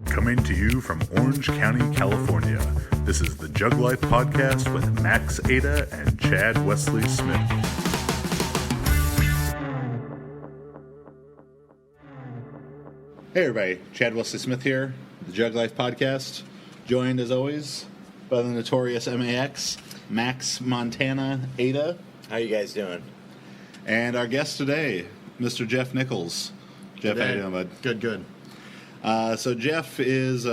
Coming to you from Orange County, California, this is the JuggLife podcast with Max Ada and Chad Wesley Smith. Hey everybody, Chad Wesley Smith here, the JuggLife podcast, joined as always by the notorious Max Montana Ada. How you guys doing? And our guest today, Mr. Jeff Nichols. Jeff, how you doing, bud? Good. So Jeff is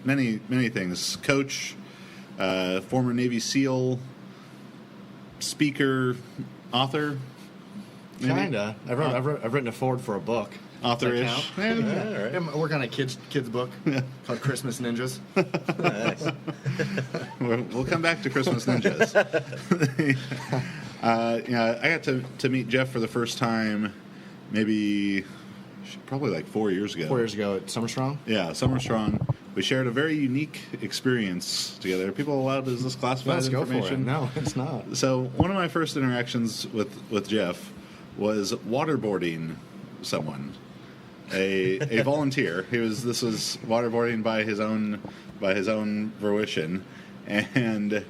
many things. Coach, former Navy SEAL, speaker, author. Maybe? Kinda. I've written a foreword for a book. Author-ish. Yeah, right. I'm working on a kids book called Christmas Ninjas. Nice. We'll come back to Christmas Ninjas. I got to meet Jeff for the first time, probably like 4 years ago. 4 years ago at Summer Strong? Yeah, Summer Strong. We shared a very unique experience together. Are people allowed, is this classified Let's information? go for it. No, it's not. So one of my first interactions with Jeff was waterboarding someone. A volunteer. This was waterboarding by his own fruition, and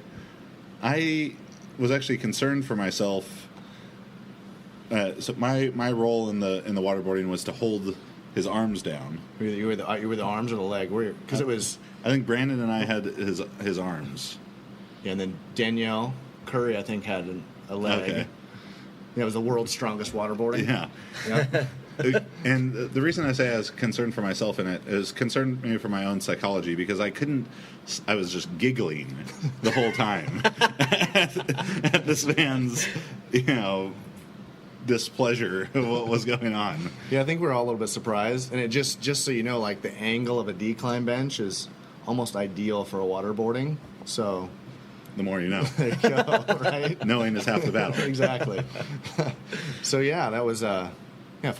I was actually concerned for myself. So my role in the waterboarding was to hold his arms down. You were the arms or the leg? Because it was. I think Brandon and I had his arms. Yeah, and then Danielle Curry, I think, had a leg. Okay. That was the world's strongest waterboarding. Yeah. And the reason I say I was concerned for myself in it is concerned maybe for my own psychology, because I was just giggling the whole time at this man's, displeasure of what was going on. Yeah, I think we're all a little bit surprised. And it just so you know, like the angle of a decline bench is almost ideal for a waterboarding. So the more you know. There you go, right? Knowing is half the battle. Exactly. So yeah, that was 4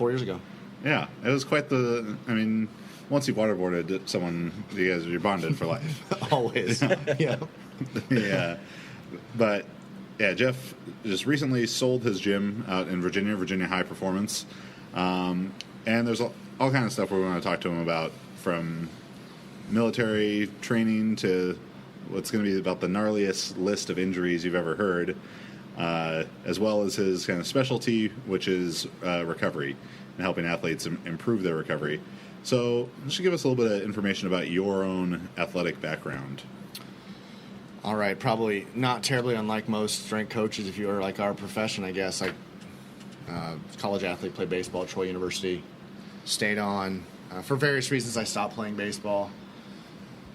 years ago. Yeah, it was quite once you waterboarded someone, you're bonded for life. Always. Yeah. Yeah. But yeah, Jeff just recently sold his gym out in Virginia High Performance. And there's all kind of stuff we want to talk to him about, from military training to what's going to be about the gnarliest list of injuries you've ever heard, as well as his kind of specialty, which is recovery and helping athletes improve their recovery. So just give us a little bit of information about your own athletic background. All right, probably not terribly unlike most strength coaches if you are like our profession, I guess. Like college athlete, played baseball at Troy University, stayed on. For various reasons, I stopped playing baseball.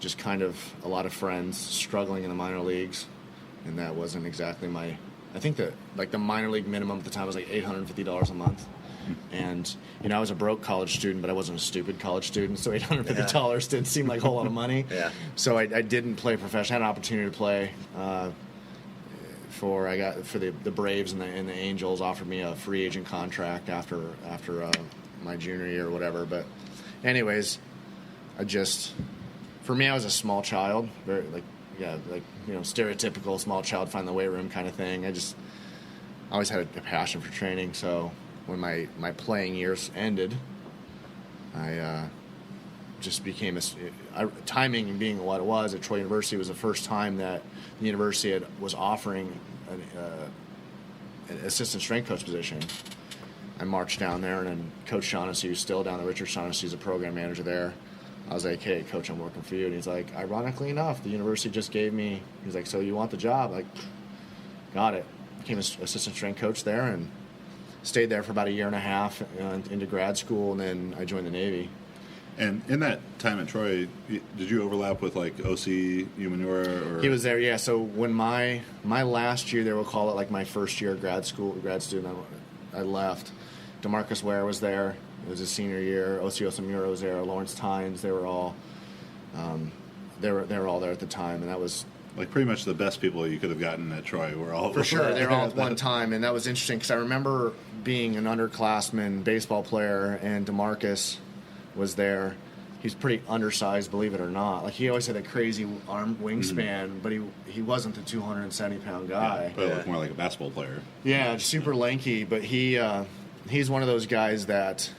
Just kind of a lot of friends struggling in the minor leagues, and that wasn't exactly my... I think that the minor league minimum at the time was like $850 a month. And, I was a broke college student, but I wasn't a stupid college student, so $850 didn't seem like a whole lot of money. Yeah. So I didn't play professionally. I had an opportunity to play for the Braves and the Angels offered me a free agent contract after my junior year or whatever. But anyways, for me, I was a small child, very stereotypical small child, find the weight room kind of thing. I always had a passion for training. So when my playing years ended, I just became timing being what it was at Troy University was the first time that the university was offering an assistant strength coach position. I marched down there, and then Coach Shaughnessy, who's still down there, Richard Shaughnessy, is a program manager there. I was like, hey, Coach, I'm working for you. And he's like, ironically enough, the university just gave me, he's like, so you want the job? Like, got it. Became an assistant strength coach there and stayed there for about a year and a half into grad school, and then I joined the Navy. And in that time at Troy, did you overlap with like OC Umanura? Or? He was there, yeah. So when my last year there, we'll call it like my first year grad student, I left. DeMarcus Ware was there. It was his senior year. OC Umanura was there. Lawrence Tynes. They were all they were all there at the time, and that was like pretty much the best people you could have gotten at Troy were all for sure. They were all at one time, and that was interesting because I remember being an underclassman baseball player, and DeMarcus was there. He's pretty undersized, believe it or not. Like he always had a crazy arm wingspan, but he wasn't the 270-pound guy. Yeah, but looked more like a basketball player. Yeah, super lanky, but he's one of those guys that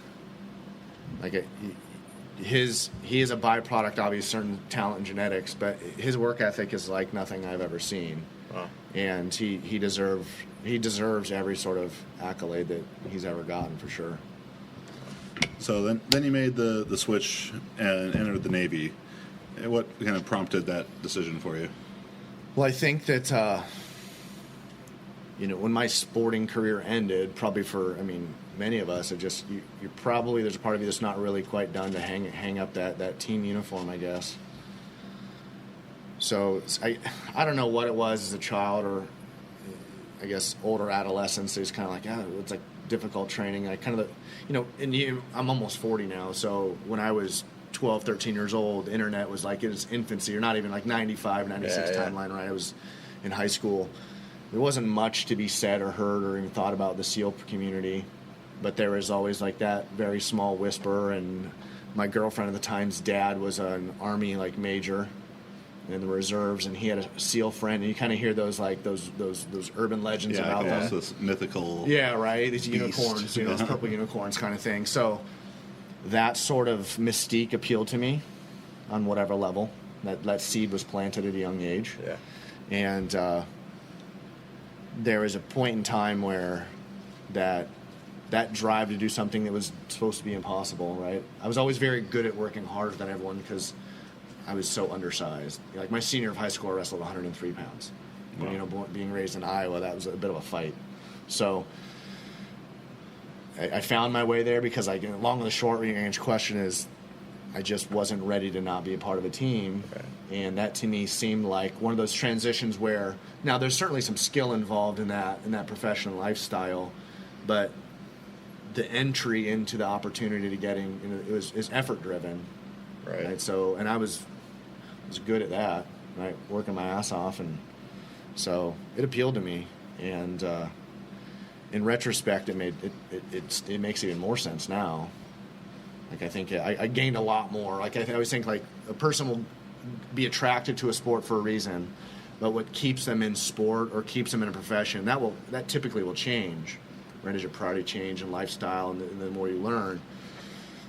he is a byproduct, obviously, certain talent and genetics, but his work ethic is like nothing I've ever seen. Wow. And he deserves every sort of accolade that he's ever gotten, for sure. So then you made the switch and entered the Navy. What kind of prompted that decision for you? Well, I think that when my sporting career ended, probably for many of us, you're probably, there's a part of you that's not really quite done to hang up that team uniform, I guess. So I don't know what it was as a child, or I guess older adolescence. It's kind of like, it's like difficult training. I kind of, I'm almost 40 now. So when I was 12, 13 years old, the internet was like in its infancy. You're not even like 95, 96 timeline, right? I was in high school. There wasn't much to be said or heard or even thought about the SEAL community, but there was always like that very small whisper. And my girlfriend at the time's dad was an Army like major in the reserves, and he had a SEAL friend, and you kind of hear those urban legends about them. This mythical. Yeah, right. These beast. Unicorns, those purple unicorns kind of thing. So that sort of mystique appealed to me on whatever level. That seed was planted at a young age. Yeah. And there was a point in time where that drive to do something that was supposed to be impossible, right? I was always very good at working harder than everyone because I was so undersized. Like my senior of high school, I wrestled 103 pounds. Wow. And, being raised in Iowa, that was a bit of a fight. So I found my way there because long and the short range question is, I just wasn't ready to not be a part of a team. Okay. And that to me seemed like one of those transitions where, now there's certainly some skill involved in that professional lifestyle, but the entry into the opportunity to getting, is effort driven. Right. So, and I was good at that, right? Working my ass off, and so it appealed to me. And in retrospect, it makes even more sense now. Like I think I gained a lot more. Like I always think like a person will be attracted to a sport for a reason, but what keeps them in sport or keeps them in a profession, that typically will change, right? As your priority change and lifestyle, and the more you learn.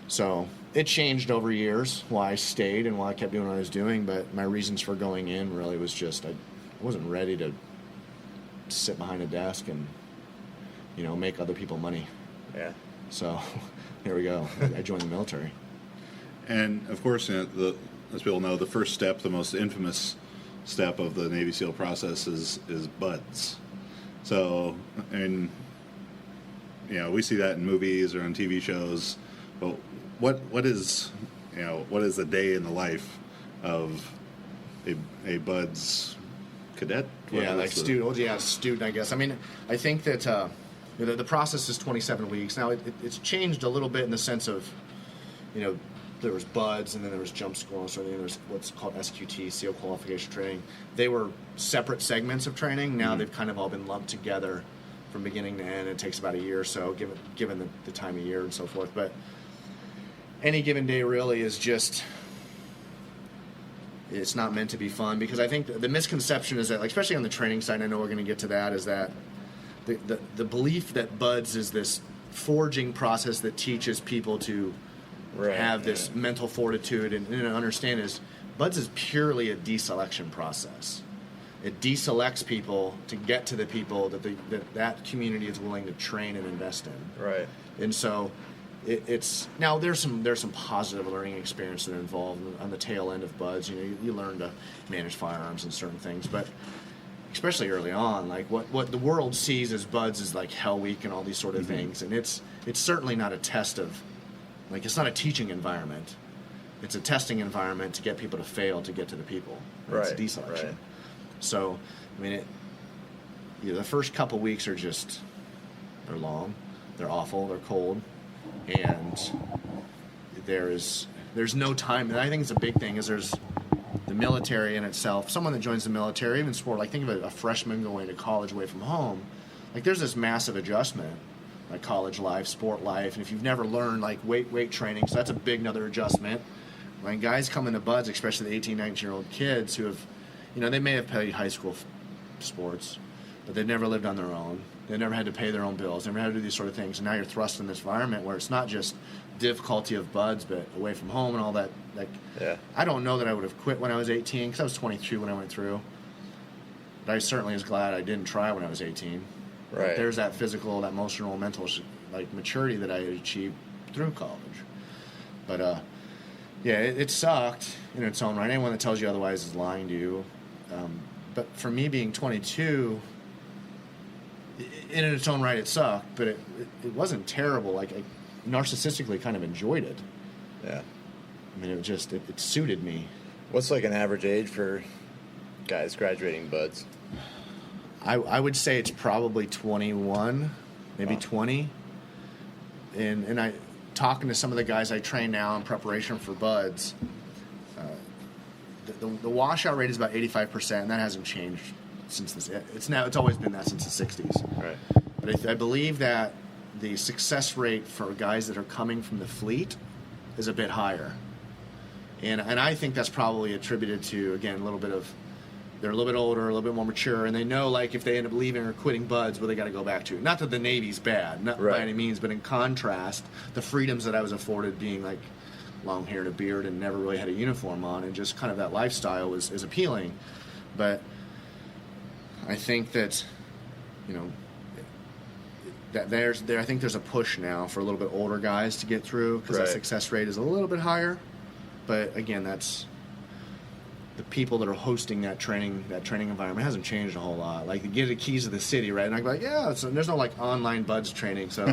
So it changed over years why I stayed and why I kept doing what I was doing, but my reasons for going in really was just I wasn't ready to sit behind a desk and make other people money. Yeah. So here we go. I joined the military. And of course, as people know, the first step, the most infamous step of the Navy SEAL process is BUD/S. So, we see that in movies or on TV shows. But what is the day in the life of a BUD/S cadet? Student, I guess. I think that the process is 27 weeks. Now it's changed a little bit in the sense of, there was BUD/S and then there was jump school, so then there's what's called SQT, SEAL qualification training. They were separate segments of training. Now they've kind of all been lumped together from beginning to end. It takes about a year or so, given the time of year and so forth. But any given day really is just, it's not meant to be fun, because I think the misconception is that, like, especially on the training side, I know we're going to get to that, is that the belief that BUD/S is this forging process that teaches people to have this mental fortitude and understand is BUD/S is purely a deselection process. It deselects people to get to the people that community is willing to train and invest in. Right. And so it's now there's some positive learning experience that are involved on the tail end of BUD/S. You learn to manage firearms and certain things, but especially early on, like what the world sees as BUD/S is like Hell Week and all these sort of things, and it's certainly not a test of, like, it's not a teaching environment. It's a testing environment to get people to fail to get to the people. It's deselection. Right. So, the first couple weeks are just, they're long, they're awful, they're cold, and there's no time. And I think it's a big thing is there's the military in itself. Someone that joins the military, even sport, like think of a freshman going to college away from home. Like there's this massive adjustment, like college life, sport life, and if you've never learned like weight training, so that's a big another adjustment. When guys come into BUD/S, especially the 18, 19-year-old kids who have, they may have played high school sports, but they've never lived on their own. They never had to pay their own bills, never had to do these sort of things. And now you're thrust in this environment where it's not just difficulty of buds, but away from home and all that. Like, I don't know that I would have quit when I was 18, because I was 22 when I went through. But I certainly was glad I didn't try when I was 18. Right. Like, there's that physical, that emotional, mental maturity that I achieved through college. But it sucked in its own right. Anyone that tells you otherwise is lying to you. But for me being 22, in its own right, it sucked, but it wasn't terrible. Like, I narcissistically kind of enjoyed it. Yeah. I mean, it suited me. What's like an average age for guys graduating buds? I would say it's probably 21, maybe 20. And I talking to some of the guys I train now in preparation for buds, the washout rate is about 85%, and that hasn't changed since this. It's always been that since the 60s. Right. But I believe that the success rate for guys that are coming from the fleet is a bit higher. And I think that's probably attributed to, again, they're a little bit older, a little bit more mature, and they know, like, if they end up leaving or quitting buds, well, they got to go back to. Not that the Navy's bad, not by any means, but in contrast, the freedoms that I was afforded being, like, long hair and a beard and never really had a uniform on, and just kind of that lifestyle is appealing. But I think that, that I think there's a push now for a little bit older guys to get through, because the success rate is a little bit higher. But again, that's the people that are hosting that training environment hasn't changed a whole lot. Like, you get the keys to the city, right? And I'm like, there's no like online buds training, so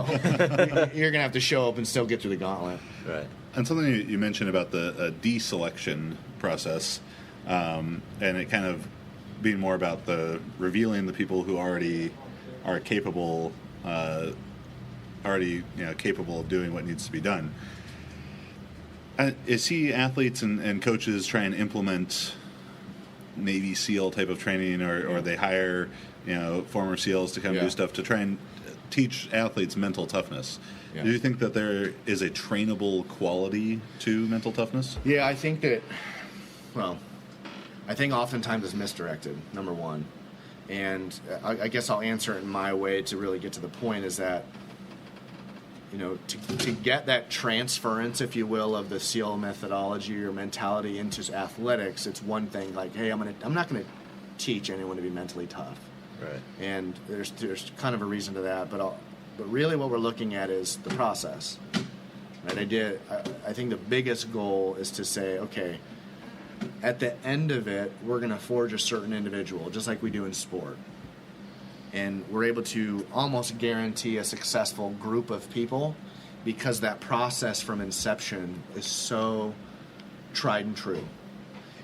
you're gonna have to show up and still get through the gauntlet. Right. And something you mentioned about the deselection process, and it kind of being more about the revealing the people who already are capable, capable of doing what needs to be done. Is he athletes and coaches try and implement Navy SEAL type of training, or they hire former SEALs to come do stuff to try and teach athletes mental toughness? Yeah. Do you think that there is a trainable quality to mental toughness? Yeah, I think that. Well, I think oftentimes it's misdirected. Number one, and I guess I'll answer it in my way to really get to the point. Is that to get that transference, if you will, of the SEAL methodology or mentality into athletics, it's one thing. Like, hey, I'm not gonna teach anyone to be mentally tough. Right. And there's kind of a reason to that, but really what we're looking at is the process. Right? I think the biggest goal is to say, okay, at the end of it, we're going to forge a certain individual, just like we do in sport. And we're able to almost guarantee a successful group of people, because that process from inception is so tried and true.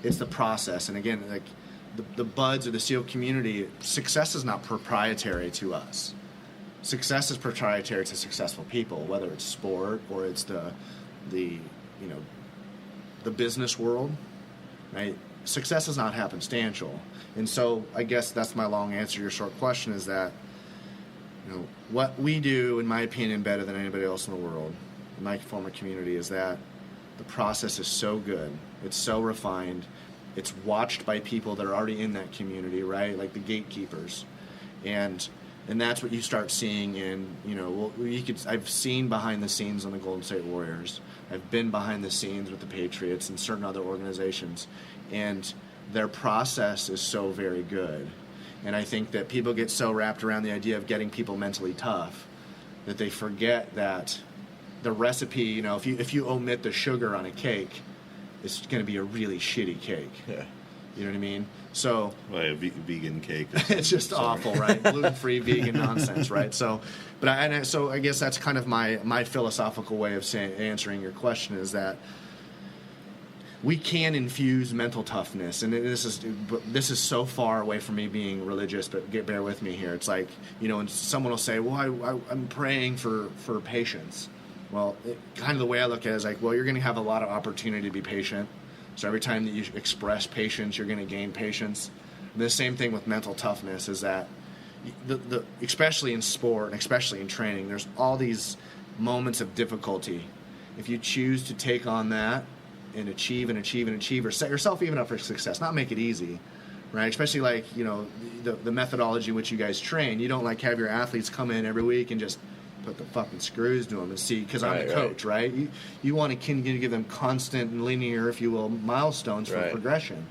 It's the process. And again, like the buds or the SEAL community, success is not proprietary to us. Success is proprietary to successful people, whether it's sport or it's the business world, right? Success is not happenstantial. And so I guess that's my long answer to your short question, is that what we do, in my opinion, better than anybody else in the world, in my former community, is that the process is so good. It's so refined. It's watched by people that are already in that community, right? Like the gatekeepers. And that's what you start seeing in, I've seen behind the scenes on the Golden State Warriors. I've been behind the scenes with the Patriots and certain other organizations. And their process is so very good. And I think that people get so wrapped around the idea of getting people mentally tough that they forget that the recipe, if you omit the sugar on a cake, it's going to be a really shitty cake. Yeah. You know what I mean? So a vegan cake. It's just awful, right? Gluten-free vegan nonsense, right? So, so I guess that's kind of my philosophical way of answering your question, is that we can infuse mental toughness, and this is so far away from me being religious, but bear with me here. It's like, and someone will say, well, I'm praying for patience. Well, kind of the way I look at it is like, well, you're going to have a lot of opportunity to be patient. So every time that you express patience, you're going to gain patience. And the same thing with mental toughness is that, especially in sport and especially in training, there's all these moments of difficulty. If you choose to take on that and achieve, or set yourself even up for success, not make it easy, right? Especially like, the methodology in which you guys train. You don't like have your athletes come in every week and just put the fucking screws to them and see, because I'm the coach, right? You want to give them constant and linear, if you will, milestones for progression.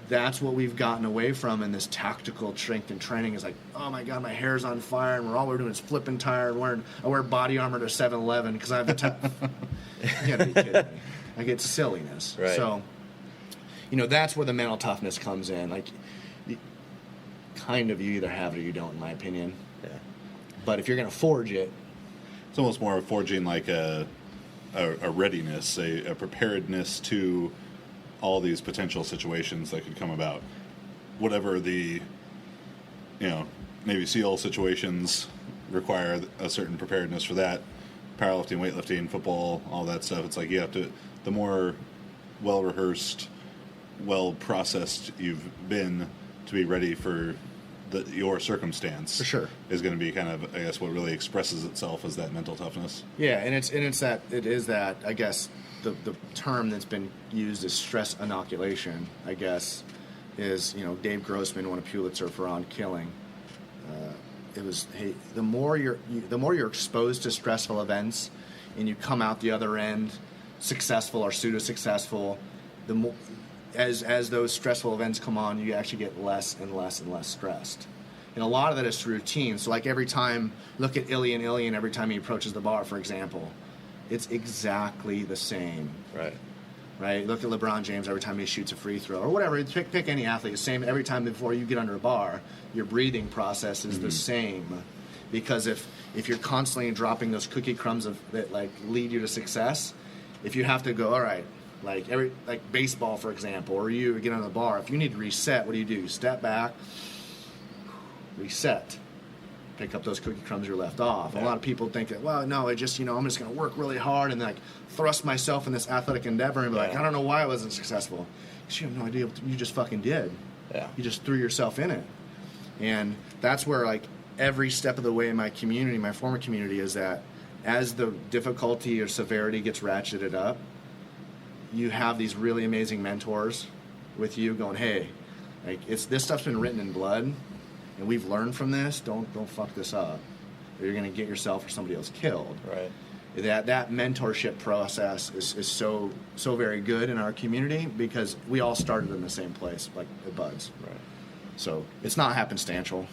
That's what we've gotten away from in this tactical strength and training. Is like, oh my God, my hair's on fire, and we're doing is flipping tire and I wear body armor to 7-Eleven because I have the you gotta be kidding me. Like, it's silliness. Right. So, that's where the mental toughness comes in. Like, you either have it or you don't, in my opinion. Yeah. But if you're going to forge it, It's almost more of forging like a readiness, a preparedness to all these potential situations that could come about. Whatever the, Navy SEAL situations require a certain preparedness for that. Powerlifting, weightlifting, football, all that stuff. It's like you have to, the more well-rehearsed, well-processed you've been to be ready for your circumstance, for sure, is going to be kind of, I guess, what really expresses itself as that mental toughness. Yeah, and it is that I guess the term that's been used is stress inoculation. I guess is Dave Grossman won a Pulitzer for On Killing. It was, hey, the more you're exposed to stressful events, and you come out the other end successful or pseudo successful, the more as those stressful events come on, you actually get less and less and less stressed. And a lot of that is through routine. So like every time, look at Ilian every time he approaches the bar, for example, it's exactly the same. Right? Look at LeBron James every time he shoots a free throw, or whatever. Pick any athlete. The same every time before you get under a bar. Your breathing process is the same, because if you're constantly dropping those cookie crumbs that like lead you to success, if you have to go, all right, like baseball, for example, or you get on the bar, if you need to reset, what do? You step back, reset, pick up those cookie crumbs you're left off. Yeah. A lot of people think that, well, no, I'm just going to work really hard and like thrust myself in this athletic endeavor and be like, I don't know why I wasn't successful. Because you have no idea what you just fucking did. Yeah. You just threw yourself in it. And that's where like every step of the way in my community, my former community, is that as the difficulty or severity gets ratcheted up, you have these really amazing mentors with you going, hey, like this stuff's been written in blood, and we've learned from this. Don't fuck this up, or you're going to get yourself or somebody else killed. Right. That mentorship process is so very good in our community, because we all started in the same place, like at Buds. Right. So it's not happenstantial.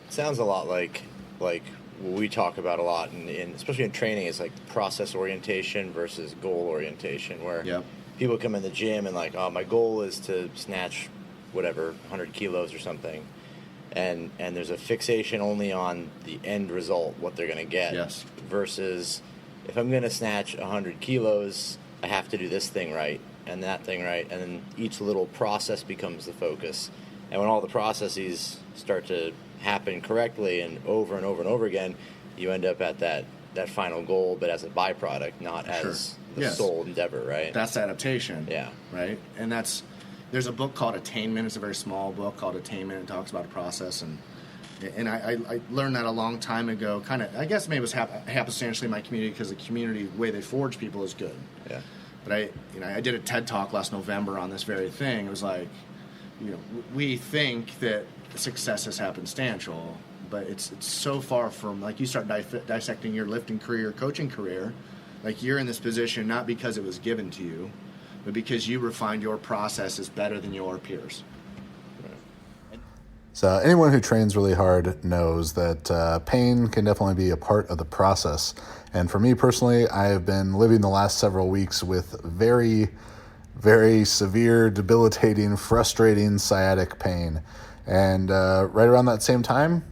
Sounds a lot like what we talk about a lot, in especially in training, is like process orientation versus goal orientation, where people come in the gym and like, oh, my goal is to snatch whatever 100 kilos or something, and there's a fixation only on the end result, what they're going to get. Yes. Versus, if I'm going to snatch 100 kilos, I have to do this thing right and that thing right, and then each little process becomes the focus. And when all the processes start to happen correctly and over and over and over again, you end up at that final goal, but as a byproduct, not as the sole endeavor, right? That's adaptation. Yeah. Right? And there's a book called Attainment. It's a very small book called Attainment. It talks about a process, and I learned that a long time ago. Kind of, I guess maybe it was happenstantially in my community, because the community way they forge people is good. Yeah. But I did a TED Talk last November on this very thing. It was like, we think that success is happenstantial, but it's so far from, like, you start dissecting your lifting career, coaching career, like you're in this position not because it was given to you, but because you refined your processes better than your peers. So anyone who trains really hard knows that pain can definitely be a part of the process. And for me personally, I have been living the last several weeks with very, very severe, debilitating, frustrating sciatic pain. And right around that same time,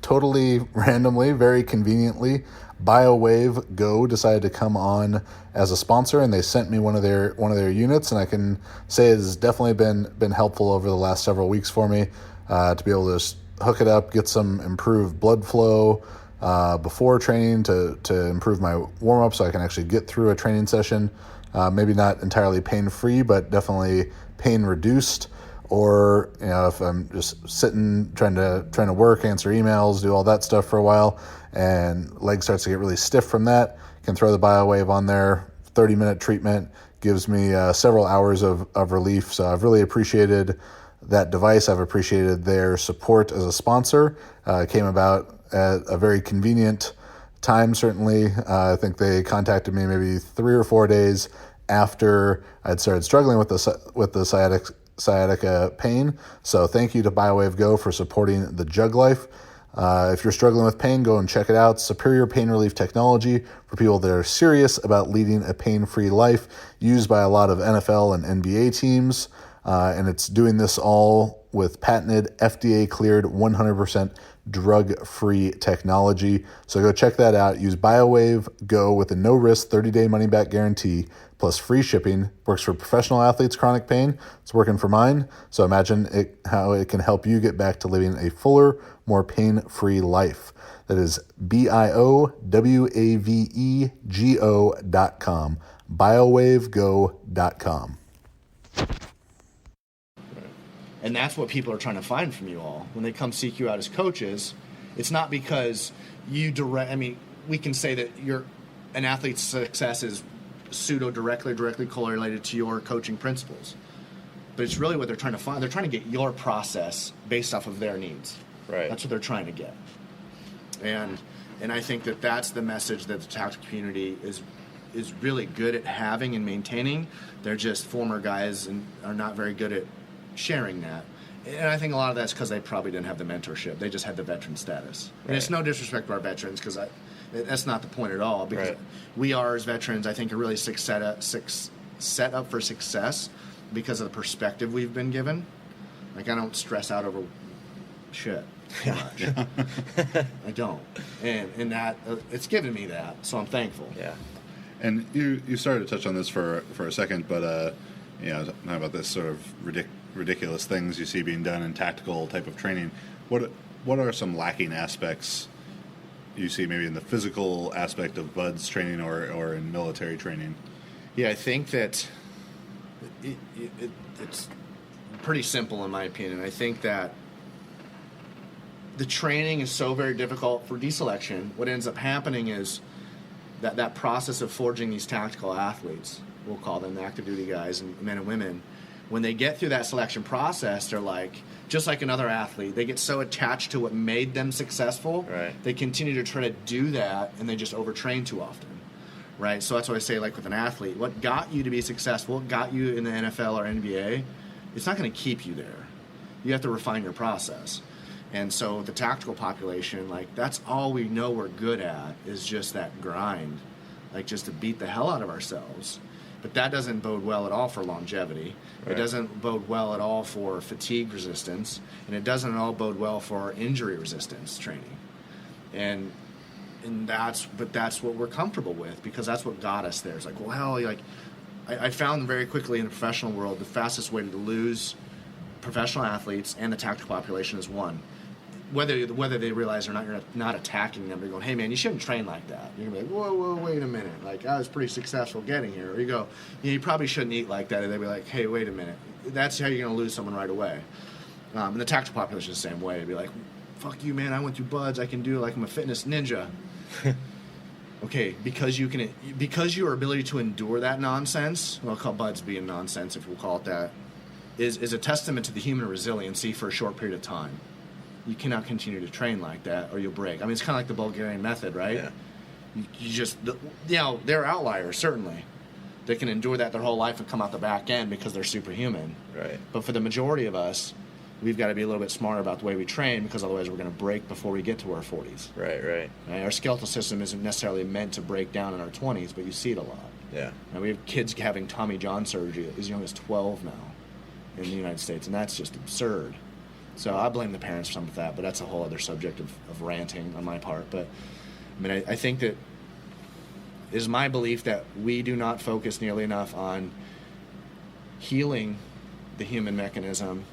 totally randomly, very conveniently, BioWave Go decided to come on as a sponsor, and they sent me one of their units, and I can say it has definitely been helpful over the last several weeks for me to be able to just hook it up, get some improved blood flow before training to improve my warm-up so I can actually get through a training session. Maybe not entirely pain-free, but definitely pain-reduced. Or, if I'm just sitting trying to work, answer emails, do all that stuff for a while, and leg starts to get really stiff from that, can throw the BioWave on there. 30-minute treatment gives me several hours of relief. So I've really appreciated that device. I've appreciated their support as a sponsor. It came about at a very convenient time, certainly. I think they contacted me maybe 3 or 4 days after I'd started struggling with the sciatica pain. So thank you to BioWave Go for supporting the JuggLife. If you're struggling with pain, go and check it out. Superior pain relief technology for people that are serious about leading a pain-free life, used by a lot of NFL and NBA teams. And it's doing this all with patented, FDA-cleared, 100% drug-free technology. So go check that out. Use BioWave Go with a no-risk 30-day money-back guarantee plus free shipping. Works for professional athletes, chronic pain. It's working for mine. So imagine how it can help you get back to living a fuller, more pain-free life. That is BioWavego.com. BioWaveGo.com. And that's what people are trying to find from you all. When they come seek you out as coaches, it's not because we can say that an athlete's success is directly correlated to your coaching principles. But it's really what they're trying to find. They're trying to get your process based off of their needs. Right. That's what they're trying to get. And I think that that's the message that the tactical community is really good at having and maintaining. They're just former guys and are not very good at sharing that. And I think a lot of that's because they probably didn't have the mentorship. They just had the veteran status. Right. And it's no disrespect to our veterans, because that's not the point at all. Because we are, as veterans, I think, are really set up for success because of the perspective we've been given. Like, I don't stress out over shit too much. I don't. And that it's given me that, so I'm thankful. Yeah. And you started to touch on this for a second, but talking about this sort of ridiculous things you see being done in tactical type of training. What are some lacking aspects you see maybe in the physical aspect of BUD/S training or in military training? Yeah, I think that it's pretty simple in my opinion. I think that the training is so very difficult for deselection. What ends up happening is that process of forging these tactical athletes, we'll call them the active duty guys and men and women, when they get through that selection process, they're like, just like another athlete, they get so attached to what made them successful, right. They continue to try to do that, and they just overtrain too often, right? So that's what I say, like with an athlete, what got you to be successful, what got you in the NFL or NBA, it's not going to keep you there. You have to refine your process. And so the tactical population, like, that's all we know we're good at is just that grind, like just to beat the hell out of ourselves. But that doesn't bode well at all for longevity. Right. It doesn't bode well at all for fatigue resistance, and it doesn't at all bode well for injury resistance training. And that's what we're comfortable with, because that's what got us there. It's like, well, hell, like I found very quickly in the professional world, the fastest way to lose professional athletes and the tactical population is one. Whether they realize or not, you're not attacking them. You're going, hey, man, you shouldn't train like that. You're going to be like, whoa, wait a minute. Like, I was pretty successful getting here. Or you go, you probably shouldn't eat like that. And they'd be like, hey, wait a minute. That's how you're going to lose someone right away. And the tactical population is the same way. They'd be like, fuck you, man. I went through BUD/S. I can do it like I'm a fitness ninja. Okay, because your ability to endure that nonsense, we'll call BUD/S being nonsense if we'll call it that, is a testament to the human resiliency for a short period of time. You cannot continue to train like that or you'll break. I mean, it's kind of like the Bulgarian method, right? Yeah. You just, they're outliers, certainly. They can endure that their whole life and come out the back end because they're superhuman. Right. But for the majority of us, we've got to be a little bit smarter about the way we train, because otherwise we're going to break before we get to our 40s. Right. Our skeletal system isn't necessarily meant to break down in our 20s, but you see it a lot. Yeah. And we have kids having Tommy John surgery as young as 12 now in the United States, and that's just absurd. So I blame the parents for some of that, but that's a whole other subject of ranting on my part. But I mean, I think that it is my belief that we do not focus nearly enough on healing the human mechanism,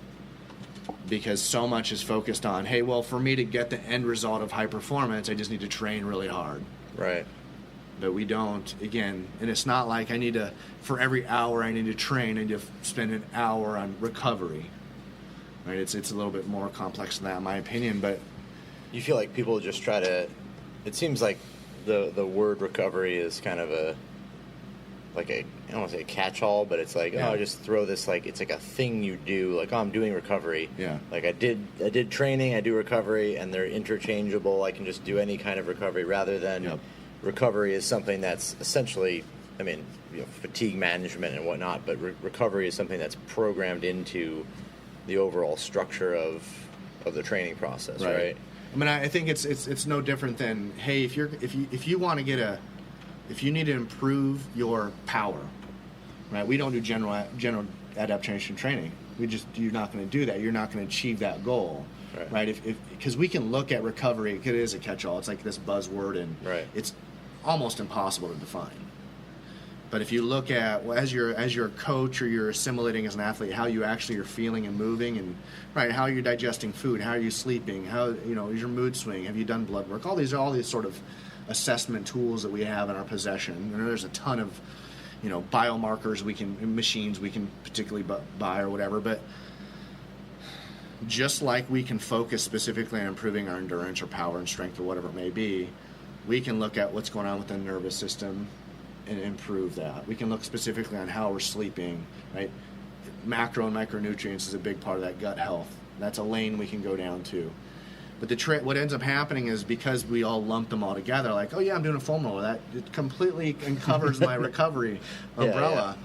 because so much is focused on, hey, well, for me to get the end result of high performance, I just need to train really hard. Right. But we don't, again, and it's not like for every hour I need to train, I need to spend an hour on recovery. Right? It's a little bit more complex than that, in my opinion. But you feel like people just try to, it seems like the word recovery is kind of like I don't want to say catch-all, but it's like, Yeah. oh, just throw this, like, it's like a thing you do, like, oh, I'm doing recovery. Yeah. Like I did training, I do recovery, and they're interchangeable. I can just do any kind of recovery rather than Yep. recovery is something that's essentially, I mean, fatigue management and whatnot, but recovery is something that's programmed into the overall structure of the training process, right? I mean, I think it's no different than, hey, if you want to if you need to improve your power, right? We don't do general adaptation training. You're not going to do that. You're not going to achieve that goal, right? Because we can look at recovery. It is a catch-all. It's like this buzzword, and it's almost impossible to define. But if you look at, well, as you're a coach or you're assimilating as an athlete, how you actually are feeling and moving, and how you're digesting food, how are you sleeping, how is your mood swing, have you done blood work? All these sort of assessment tools that we have in our possession. And there's a ton of biomarkers machines we can particularly buy or whatever. But just like we can focus specifically on improving our endurance or power and strength or whatever it may be, we can look at what's going on with the nervous system and improve that. We can look specifically on how we're sleeping, right? Macro and micronutrients is a big part of that gut health. That's a lane we can go down to. But what ends up happening is, because we all lump them all together, like, oh yeah, I'm doing a foam roller, that it completely uncovers my recovery umbrella.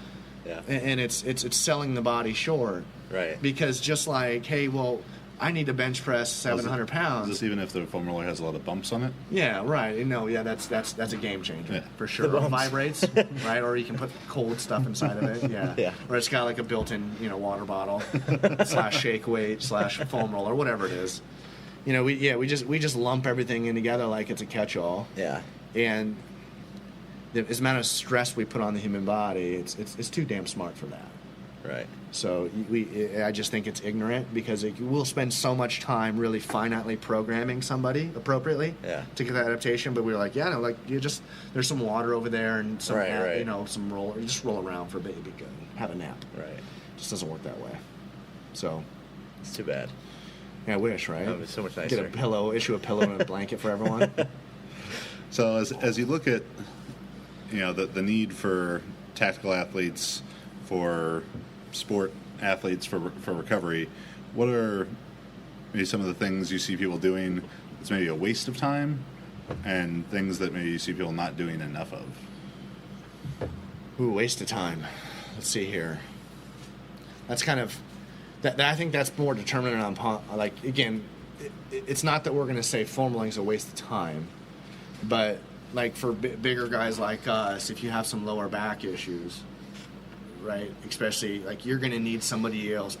Yeah. And it's selling the body short. Right. Because just like, hey, well, I need to bench press 700 pounds. Is this even if the foam roller has a lot of bumps on it? Yeah, right. No, yeah, that's a game changer for sure. The Or bumps. vibrates, right? Or you can put cold stuff inside of it. Yeah. Yeah. Or it's got like a built-in, water bottle / shake weight / foam roller, whatever it is. We just lump everything in together like it's a catch-all. Yeah. And the amount of stress we put on the human body, it's too damn smart for that. Right. So I just think it's ignorant, because we'll spend so much time really finitely programming somebody appropriately to get that adaptation. But we're like, there's some water over there and some some roller. You just roll around for a bit, you'll be good. Have a nap. Right. It just doesn't work that way. So It's too bad. yeah, I wish, right? It's so much nicer. Get a pillow, issue a pillow and a blanket for everyone. So as you look at the need for tactical athletes, for sport athletes, for recovery, what are maybe some of the things you see people doing that's maybe a waste of time, and things that maybe you see people not doing enough of? Ooh, waste of time. Let's see here. That's kind of that. I think that's more determinant on, like, again, it's not that we're going to say foam rolling is a waste of time, but like for bigger guys like us, if you have some lower back issues, right, especially like you're going to need somebody else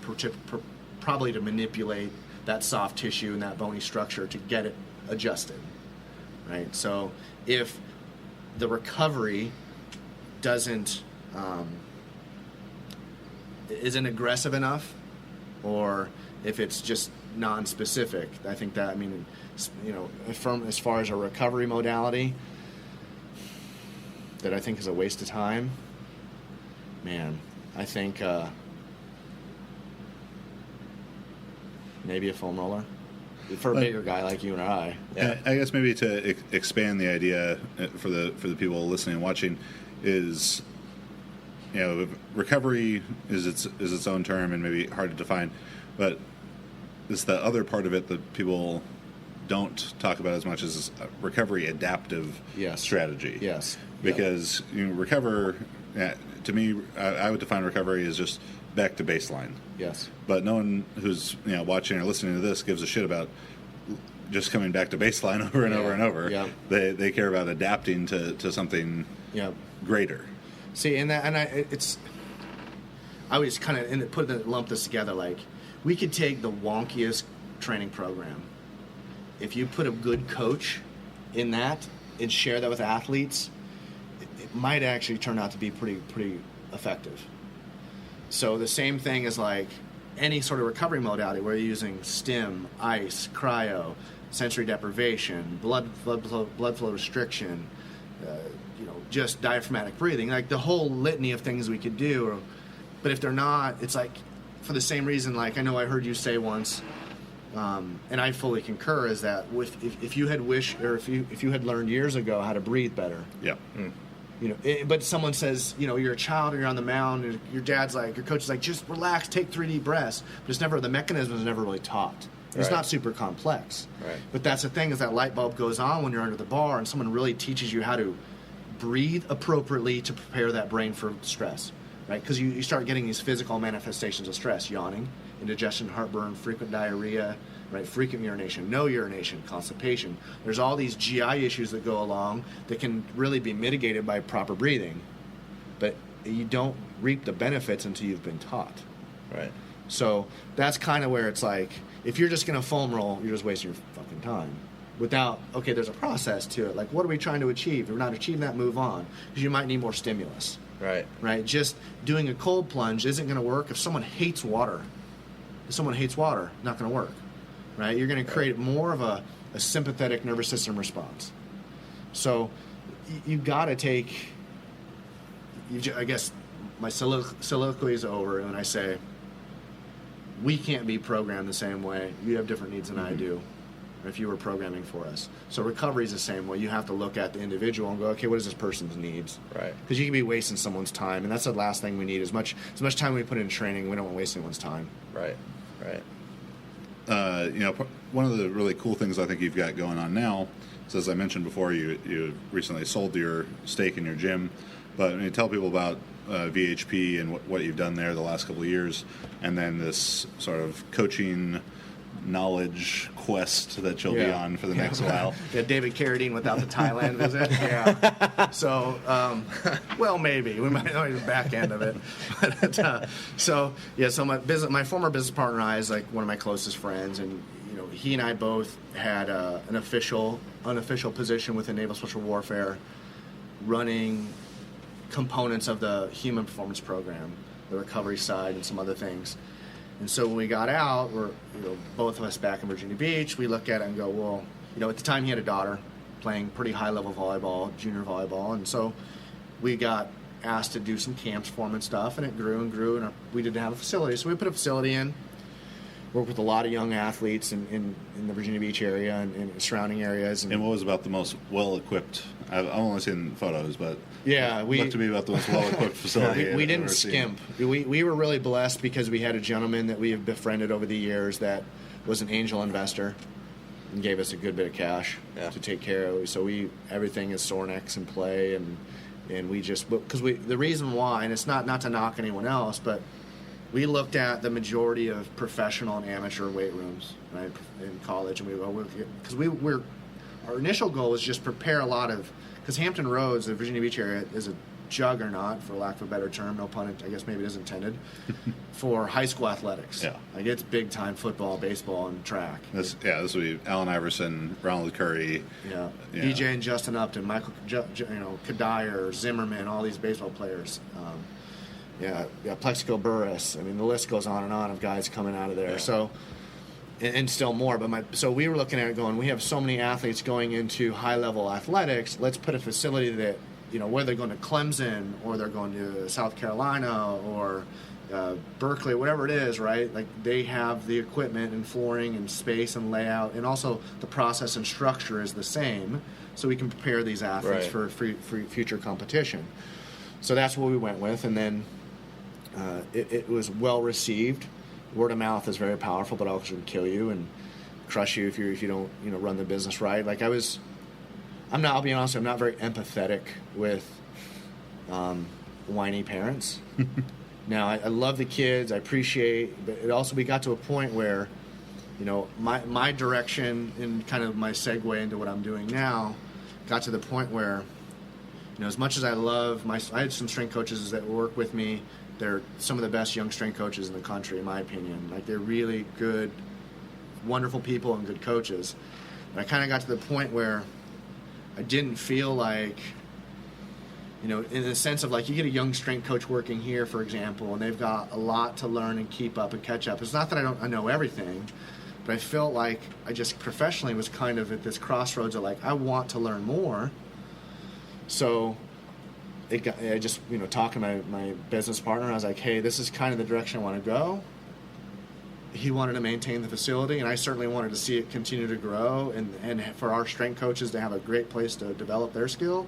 probably to manipulate that soft tissue and that bony structure to get it adjusted, right? So if the recovery isn't aggressive enough, or if it's just non-specific, I think that, as far as a recovery modality that I think is a waste of time, man, I think maybe a foam roller for a bigger guy like you and I. Yeah. I guess maybe to expand the idea for the people listening and watching is, recovery is its own term and maybe hard to define, but it's the other part of it that people don't talk about as much as recovery adaptive strategy. Yes. Because recover, to me, I would define recovery as just back to baseline. Yes. But no one who's watching or listening to this gives a shit about just coming back to baseline over and over and over. Yeah. They care about adapting to something greater. See, I was kind of lump this together. Like, we could take the wonkiest training program. If you put a good coach in that and share that with athletes, it might actually turn out to be pretty effective. So the same thing as like any sort of recovery modality where you're using stim, ice, cryo, sensory deprivation, blood flow restriction, just diaphragmatic breathing, like the whole litany of things we could do. But if they're not, it's like for the same reason, like I know I heard you say once, and I fully concur, is that if you had wished, or if you had learned years ago how to breathe better, But someone says, you're a child or you're on the mound, and your coach is like, just relax, take 3 deep breaths. But the mechanism is never really taught. It's not super complex. Right. But that's the thing, is that light bulb goes on when you're under the bar and someone really teaches you how to breathe appropriately to prepare that brain for stress, right? Because you start getting these physical manifestations of stress: yawning, indigestion, heartburn, frequent diarrhea, right? Frequent urination, no urination, constipation. There's all these GI issues that go along that can really be mitigated by proper breathing, but you don't reap the benefits until you've been taught. Right. So that's kind of where it's like, if you're just going to foam roll, you're just wasting your fucking time. Without, okay, there's a process to it. Like, what are we trying to achieve? If we're not achieving that, move on. Because you might need more stimulus. Right. Right? Just doing a cold plunge isn't going to work if someone hates water. If someone hates water, not going to work. Right? You're going to create more of a sympathetic nervous system response. So you've got to take, I guess my soliloquy is over when I say, we can't be programmed the same way. You have different needs than I do, if you were programming for us. So recovery is the same way. You have to look at the individual and go, okay, what is this person's needs? Right. Because you can be wasting someone's time, and that's the last thing we need. As much time we put in training, we don't want to waste anyone's time. Right. One of the really cool things I think you've got going on now is, as I mentioned before, you recently sold your stake in your gym. But when you tell people about VHP and what you've done there the last couple of years, and then this sort of coaching knowledge quest that you'll be on for the next while. Yeah, David Carradine without the Thailand visit. Yeah. So, well, maybe we might know the back end of it. But, so my former business partner and I is like one of my closest friends, and he and I both had an unofficial position within Naval Special Warfare, running components of the human performance program, the recovery side, and some other things. And so when we got out, we're both of us back in Virginia Beach. We look at it and go, well, at the time he had a daughter playing pretty high level volleyball, junior volleyball, and so we got asked to do some camps for him and stuff, and it grew and grew, and we didn't have a facility, so we put a facility in. Worked with a lot of young athletes in the Virginia Beach area and surrounding areas. And what was about the most well-equipped? I've only seen photos, but yeah, looked to me about the most well-equipped facility. We didn't skimp. We were really blessed because we had a gentleman that we have befriended over the years that was an angel investor and gave us a good bit of cash to take care of. So everything is Sornex in play, and we just, because the reason why, and it's not to knock anyone else, but we looked at the majority of professional and amateur weight rooms, right, in college, and because our initial goal was just prepare a lot of, because Hampton Roads, the Virginia Beach area, is a juggernaut, for lack of a better term, no pun, I guess maybe it is intended, for high school athletics. Yeah. Like, it's big time football, baseball, and track. This would be Allen Iverson, Ronald Curry. Yeah. DJ and Justin Upton, Michael, Kadire, Zimmerman, all these baseball players. Plexico Burris. I mean, the list goes on and on of guys coming out of there. Yeah. So, and still more. So we were looking at it going, we have so many athletes going into high-level athletics. Let's put a facility that, whether they're going to Clemson or they're going to South Carolina or Berkeley, whatever it is, right? Like, they have the equipment and flooring and space and layout, and also the process and structure is the same, so we can prepare these athletes for future competition. So that's what we went with, and then it was well received. Word of mouth is very powerful, but also can kill you and crush you if you don't run the business right. Like, I'll be honest, I'm not very empathetic with whiny parents. Now, I love the kids, I appreciate, but we got to a point where, my direction and kind of my segue into what I'm doing now got to the point where, as much as I love I had some strength coaches that work with me. They're some of the best young strength coaches in the country, in my opinion. Like, they're really good, wonderful people and good coaches. And I kind of got to the point where I didn't feel like, in the sense of, like, you get a young strength coach working here, for example, and they've got a lot to learn and keep up and catch up. It's not that I know everything, but I felt like I just professionally was kind of at this crossroads of, like, I want to learn more. So I just, talking to my business partner, I was like, hey, this is kind of the direction I want to go. He wanted to maintain the facility, and I certainly wanted to see it continue to grow and for our strength coaches to have a great place to develop their skill.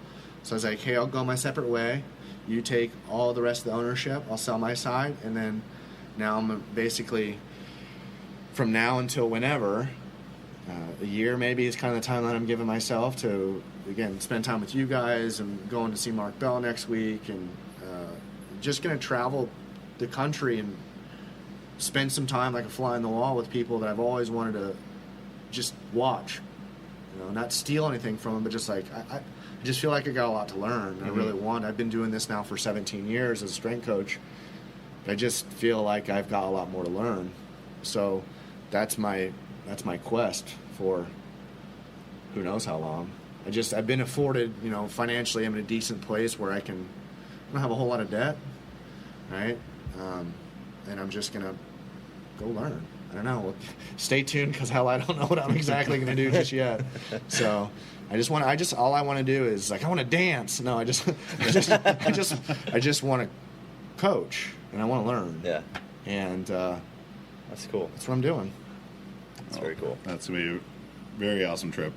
So I was like, hey, I'll go my separate way. You take all the rest of the ownership. I'll sell my side. And then now I'm basically, from now until whenever, a year maybe is kind of the timeline I'm giving myself to, again, spend time with you guys. I'm going to see Mark Bell next week, and just going to travel the country and spend some time like a fly on the wall with people that I've always wanted to just watch. You know, not steal anything from them, but just like, I just feel like I got a lot to learn. Mm-hmm. I really want. I've been doing this now for 17 years as a strength coach. I just feel like I've got a lot more to learn. So that's my quest for who knows how long. I've been afforded, you know, financially I'm in a decent place where I don't have a whole lot of debt, right? And I'm just gonna go learn. I don't know. Stay tuned, because hell, I don't know what I'm exactly gonna do just yet. So all I want to do is, like, I want to dance. No, I just want to coach, and I want to learn. Yeah. And that's cool. That's what I'm doing. That's very cool. That's gonna be a very awesome trip.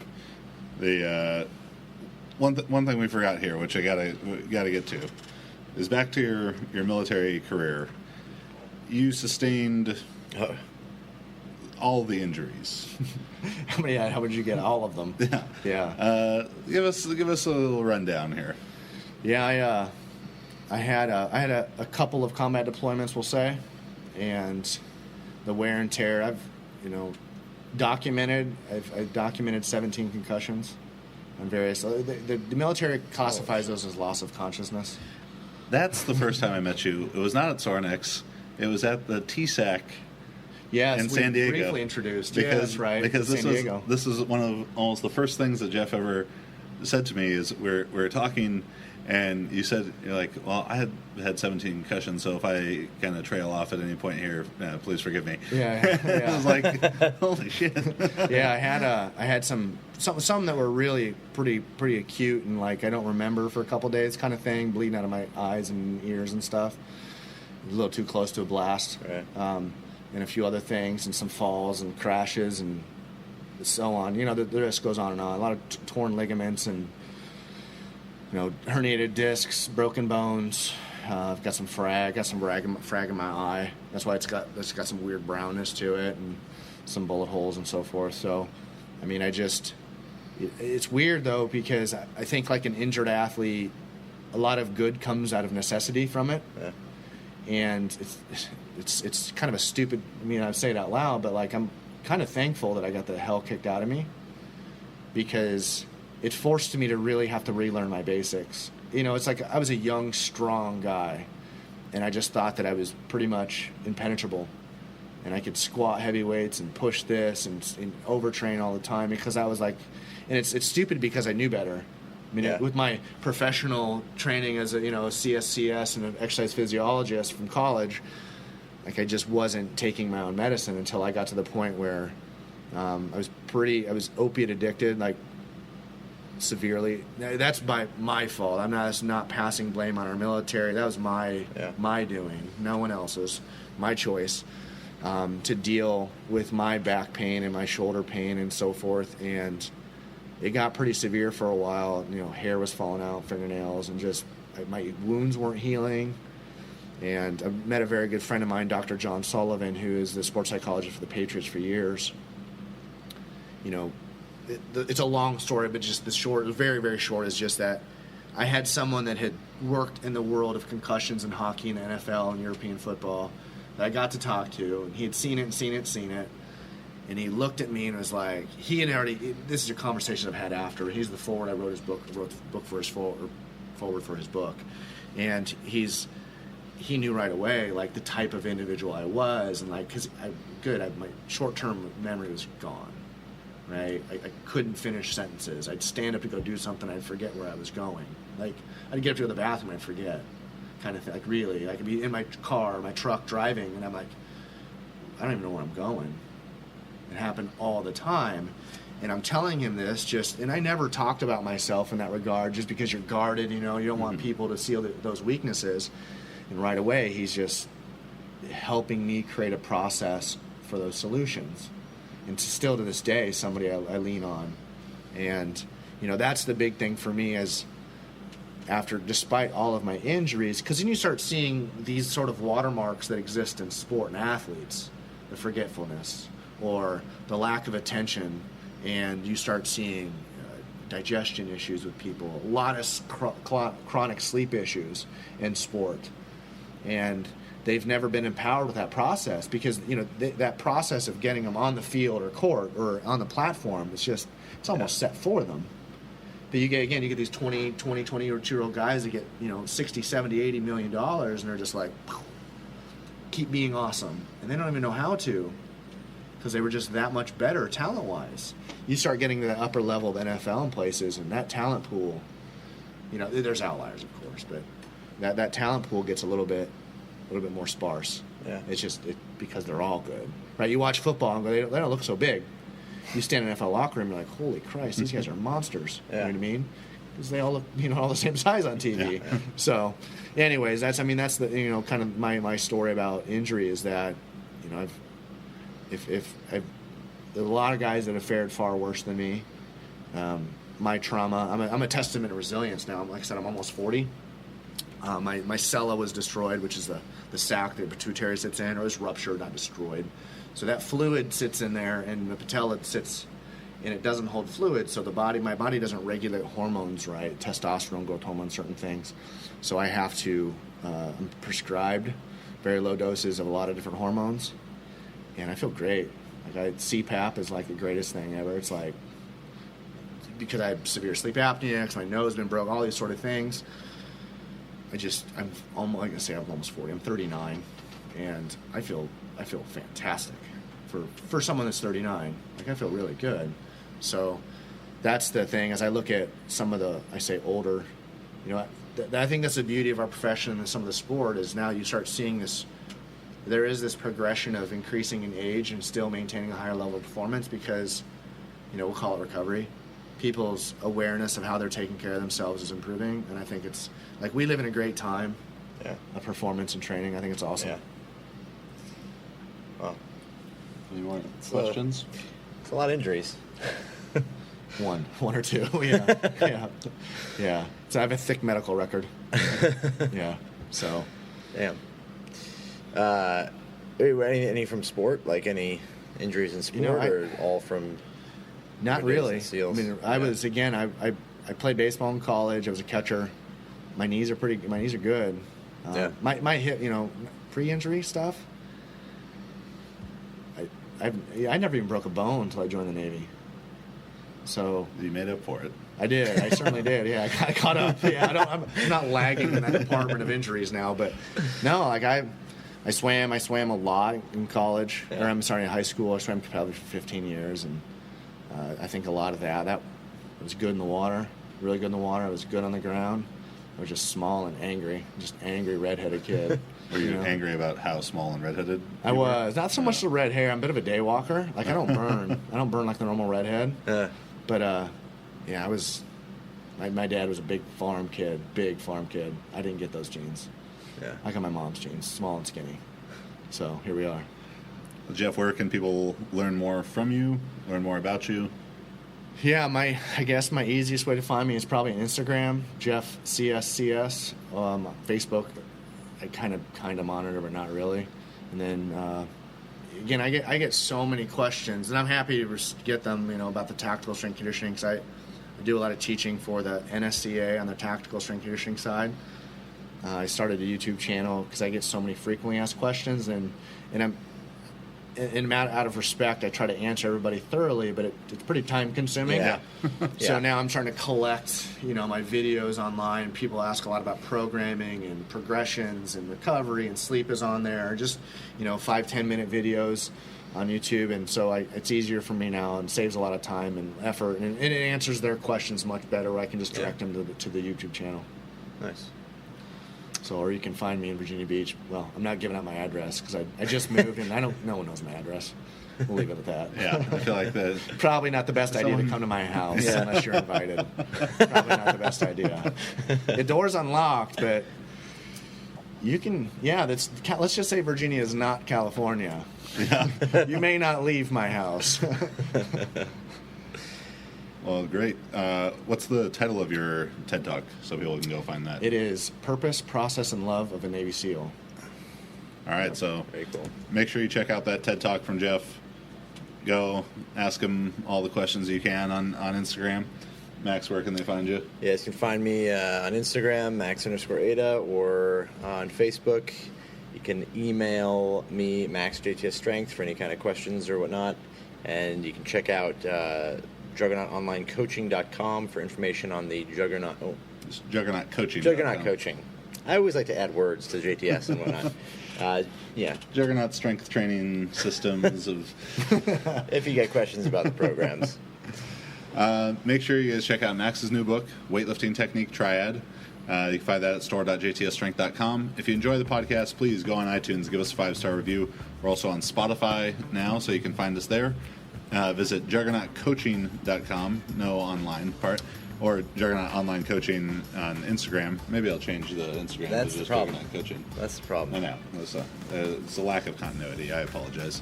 The one thing we forgot here, which I gotta get to, is back to your military career. You sustained all the injuries. How would you get all of them? Yeah. Yeah. Give us a little rundown here. Yeah, I had a couple of combat deployments, we'll say, and the wear and tear. I've documented 17 concussions on various. The military classifies those as loss of consciousness. That's the first time I met you. It was not at Sornex. It was at the TSAC. Yes, in San Diego. Briefly introduced. That's right. Because this is one of almost the first things that Jeff ever said to me. Is we're talking, and you said, you're like, well, I had 17 concussions, so if I kind of trail off at any point here, please forgive me. Yeah. I was like, holy shit. Yeah, I had some that were really pretty acute, and like I don't remember for a couple days, kind of thing, bleeding out of my eyes and ears and stuff. A little too close to a blast. Right. And a few other things, and some falls and crashes and so on. You know, the list goes on and on. A lot of torn ligaments and, herniated discs, broken bones. I've got some frag in my eye. That's why it's got some weird brownness to it, and some bullet holes and so forth. So, I mean, it's weird though, because I think like an injured athlete, a lot of good comes out of necessity from it. Yeah. And it's kind of a stupid, I say it out loud, but like I'm kind of thankful that I got the hell kicked out of me, because it forced me to really have to relearn my basics. It's like I was a young, strong guy, and I just thought that I was pretty much impenetrable, and I could squat heavy weights and push this and overtrain all the time, because I was like, and it's stupid because I knew better. With my professional training as a CSCS and an exercise physiologist from college, like I just wasn't taking my own medicine until I got to the point where I was opiate addicted, like severely. That's my fault. I'm not passing blame on our military. That was my doing, no one else's. My choice to deal with my back pain and my shoulder pain and so forth, and it got pretty severe for a while. Hair was falling out, fingernails, and just my wounds weren't healing. And I met a very good friend of mine, Dr. John Sullivan, who is the sports psychologist for the Patriots for years. It's a long story, but just very, very short, is just that I had someone that had worked in the world of concussions in hockey and the NFL and European football that I got to talk to, and he had seen it. And he looked at me and was like, this is a conversation I've had after. He's the forward. I wrote the book for his forward for his book. And he knew right away, like, the type of individual I was. And, like, because my short-term memory was gone, right? I couldn't finish sentences. I'd stand up to go do something. I'd forget where I was going. Like, I'd get up to go to the bathroom. I'd forget, kind of thing. Like, really. I could be in my car, my truck, driving, and I'm like, I don't even know where I'm going. It happened all the time, and I'm telling him this and I never talked about myself in that regard, just because you're guarded, you don't want people to see those weaknesses, and right away he's just helping me create a process for those solutions, and still to this day somebody I lean on, and that's the big thing for me. As despite all of my injuries, because then you start seeing these sort of watermarks that exist in sport and athletes, the forgetfulness or the lack of attention, and you start seeing digestion issues with people, a lot of chronic sleep issues in sport, and they've never been empowered with that process, because that process of getting them on the field or court or on the platform, it's almost set for them. But you get these 22-year-old guys that get 60, 70, 80 million dollars, and they're just like, keep being awesome, and they don't even know how to, because they were just that much better talent wise. You start getting to the upper level of NFL and places, and that talent pool, there's outliers of course, but that talent pool gets a little bit more sparse. Yeah. It's just because they're all good, right? You watch football and they don't look so big. You stand in an NFL locker room, you're like, holy Christ, these guys are monsters. Yeah. You know what I mean? Because they all look, all the same size on TV. Yeah. So, anyways, that's the kind of my story about injury is that, I've there are a lot of guys that have fared far worse than me. My trauma, I'm a testament to resilience now. Like I said, I'm almost 40. My sella was destroyed, which is the sac that the pituitary sits in, or is ruptured, not destroyed. So that fluid sits in there, and the patella sits, and it doesn't hold fluid. So my body doesn't regulate hormones right, testosterone, growth hormone, certain things. So I have to I'm prescribed very low doses of a lot of different hormones, and I feel great. Like CPAP is like the greatest thing ever. It's like, because I have severe sleep apnea, because my nose has been broke, all these sort of things. I'm almost, like I say, I'm almost 40. I'm 39, and I feel fantastic for someone that's 39. Like, I feel really good. So that's the thing. As I look at some of I say older, I think that's the beauty of our profession and some of the sport is now you start seeing this. There is this progression of increasing in age and still maintaining a higher level of performance because, we'll call it recovery. People's awareness of how they're taking care of themselves is improving, and I think it's like we live in a great time of performance and training. I think it's awesome. Yeah. Wow. Any more questions? It's a lot of injuries. One or two. Yeah. So I have a thick medical record. Yeah. So. Damn. Any from sport? Like any injuries in sport, or all from? Not really. Seals? I mean, I played baseball in college. I was a catcher. My knees are good. My hip, pre-injury stuff. I never even broke a bone until I joined the Navy. So you made up for it. I did. I certainly did. Yeah, I caught up. Yeah, I'm not lagging in that department of injuries now. But no, like I swam a lot in college. Yeah. Or I'm sorry, in high school. I swam probably for 15 years, and I think a lot of that was good in the water, really good in the water. I was good on the ground. I was just small and angry, just angry redheaded kid. Were you angry about how small and redheaded I was. Not so much the red hair. I'm a bit of a day walker. Like, I don't burn. I don't burn like the normal redhead. But, I was... My dad was a big farm kid. I didn't get those genes. Yeah. I got my mom's genes, small and skinny. So, here we are. Jeff, where can people learn more from you, learn more about you? Yeah, I guess my easiest way to find me is probably Instagram, Jeff CSCS. Facebook, I kind of monitor, but not really. And then again, I get so many questions, and I'm happy to get them, about the tactical strength conditioning, because I do a lot of teaching for the NSCA on the tactical strength conditioning side. I started a YouTube channel because I get so many frequently asked questions, and I'm. And out of respect, I try to answer everybody thoroughly, but it's pretty time consuming. Yeah. So now I'm trying to collect, my videos online. People ask a lot about programming and progressions and recovery, and sleep is on there. Just, 5-10 minute videos on YouTube, and so it's easier for me now and saves a lot of time and effort, and it answers their questions much better. Where I can just direct them to the YouTube channel. Nice. So, or you can find me in Virginia Beach. Well, I'm not giving out my address because I just moved, and no one knows my address. We'll leave it at that. Yeah, I feel like that. Probably not the best idea to come to my house unless you're invited. Probably not the best idea. The door's unlocked, but you can. Yeah, let's just say Virginia is not California. Yeah. You may not leave my house. Well, great. What's the title of your TED Talk so people can go find that? It is Purpose, Process, and Love of a Navy SEAL. All right, so Very cool. make sure you check out that TED Talk from Jeff. Go ask him all the questions you can on Instagram. Max, where can they find you? Yes, you can find me on Instagram, Max_Ada, or on Facebook. You can email me, MaxJTSStrength, for any kind of questions or whatnot. And you can check out JuggernautonlineCoaching.com for information on the Juggernaut. Oh, Juggernaut Coaching. Juggernaut Coaching. I always like to add words to JTS and whatnot. Yeah. Juggernaut strength training systems of. If you get questions about the programs. Make sure you guys check out Max's new book, Weightlifting Technique Triad. You can find that at store.jtsstrength.com. If you enjoy the podcast, please go on iTunes, give us a 5-star review. We're also on Spotify now, so you can find us there. Visit juggernautcoaching.com, no online part, or Juggernaut Online Coaching on Instagram. Maybe I'll change the Instagram That's to the just problem. Juggernaut Coaching. That's the problem. I know. It's a lack of continuity. I apologize.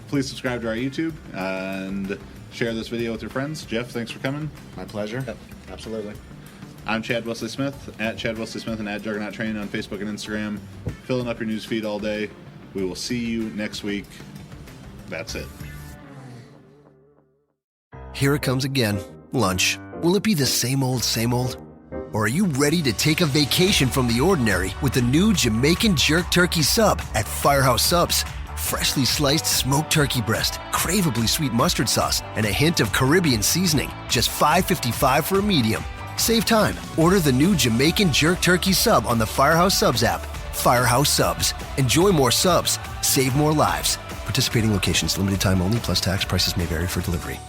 Please subscribe to our YouTube and share this video with your friends. Jeff, thanks for coming. My pleasure. Yep. Absolutely. I'm Chad Wesley Smith, at Chad Wesley Smith and at Juggernaut Training on Facebook and Instagram. Filling up your news feed all day. We will see you next week. That's it. Here it comes again. Lunch. Will it be the same old, same old? Or are you ready to take a vacation from the ordinary with the new Jamaican Jerk Turkey Sub at Firehouse Subs? Freshly sliced smoked turkey breast, craveably sweet mustard sauce, and a hint of Caribbean seasoning. Just $5.55 for a medium. Save time. Order the new Jamaican Jerk Turkey Sub on the Firehouse Subs app. Firehouse Subs. Enjoy more subs. Save more lives. Participating locations. Limited time only, plus tax. Prices may vary for delivery.